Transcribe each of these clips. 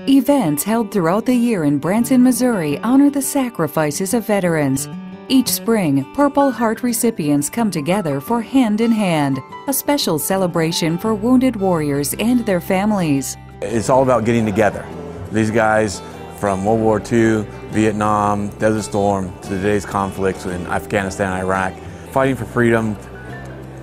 Events held throughout the year in Branson, Missouri honor the sacrifices of veterans. Each spring, Purple Heart recipients come together for Hand in Hand, a special celebration for wounded warriors and their families. It's all about getting together. These guys from World War II, Vietnam, Desert Storm, to today's conflicts in Afghanistan and Iraq, fighting for freedom,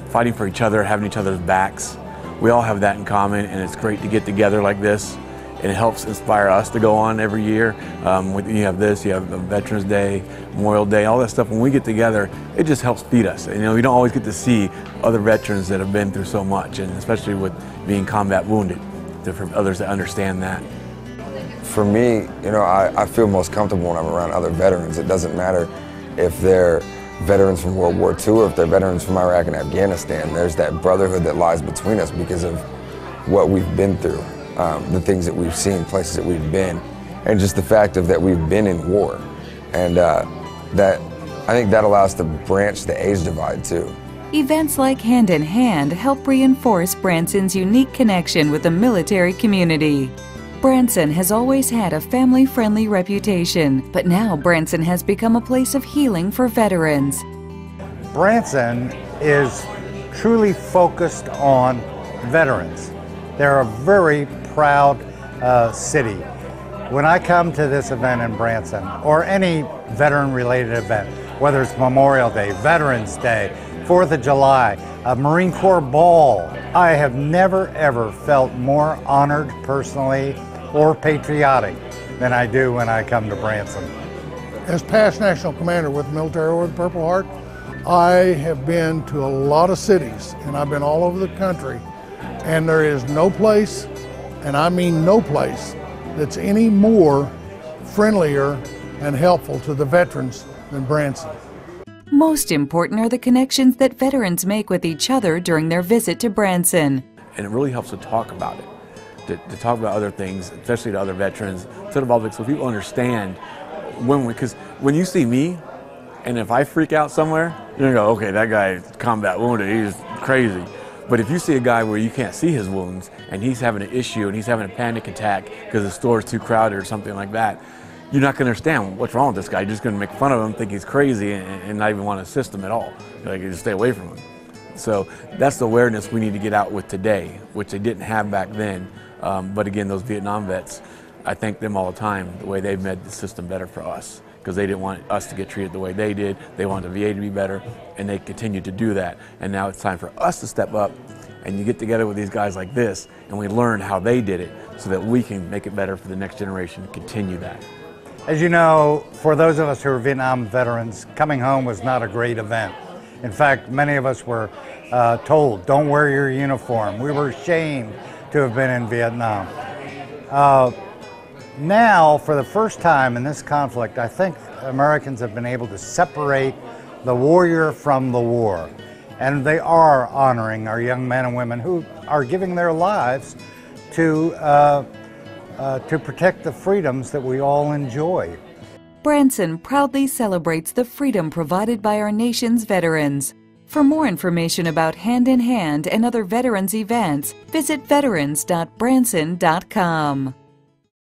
fighting for each other, having each other's backs. We all have that in common, and it's great to get together like this. And it helps inspire us to go on every year. You have this, you have Veterans Day, Memorial Day, all that stuff. When we get together, it just helps feed us. And, we don't always get to see other veterans that have been through so much, and especially with being combat wounded, for others that understand that. For me, I feel most comfortable when I'm around other veterans. It doesn't matter if they're veterans from World War II or if they're veterans from Iraq and Afghanistan. There's that brotherhood that lies between us because of what we've been through. The things that we've seen, places that we've been, and just the fact of that we've been in war. And I think that allows to branch the age divide too. Events like Hand in Hand help reinforce Branson's unique connection with the military community. Branson has always had a family-friendly reputation, but now Branson has become a place of healing for veterans. Branson is truly focused on veterans. They're a very proud city. When I come to this event in Branson, or any veteran-related event, whether it's Memorial Day, Veterans Day, 4th of July, a Marine Corps Ball, I have never ever felt more honored personally or patriotic than I do when I come to Branson. As past National Commander with the Military Order of the Purple Heart, I have been to a lot of cities, and I've been all over the country. And there is no place, and I mean no place, that's any more friendlier and helpful to the veterans than Branson. Most important are the connections that veterans make with each other during their visit to Branson. And it really helps to talk about it, to talk about other things, especially to other veterans, to the public, so people understand because when you see me, and if I freak out somewhere, you're gonna go, okay, that guy's combat wounded, he's crazy. But if you see a guy where you can't see his wounds and he's having an issue and he's having a panic attack because the store's too crowded or something like that, you're not going to understand what's wrong with this guy. You're just going to make fun of him, think he's crazy, and not even want to assist him at all. Like, you just stay away from him. So that's the awareness we need to get out with today, which they didn't have back then. But again, those Vietnam vets, I thank them all the time, the way they've made the system better for us, because they didn't want us to get treated the way they did. They wanted the VA to be better, and they continue to do that. And now it's time for us to step up, and you get together with these guys like this, and we learn how they did it so that we can make it better for the next generation and continue that. As you know, for those of us who are Vietnam veterans, coming home was not a great event. In fact, many of us were told, don't wear your uniform. We were ashamed to have been in Vietnam. Now, for the first time in this conflict, I think Americans have been able to separate the warrior from the war. And they are honoring our young men and women who are giving their lives to protect the freedoms that we all enjoy. Branson proudly celebrates the freedom provided by our nation's veterans. For more information about Hand in Hand and other veterans events, visit veterans.branson.com.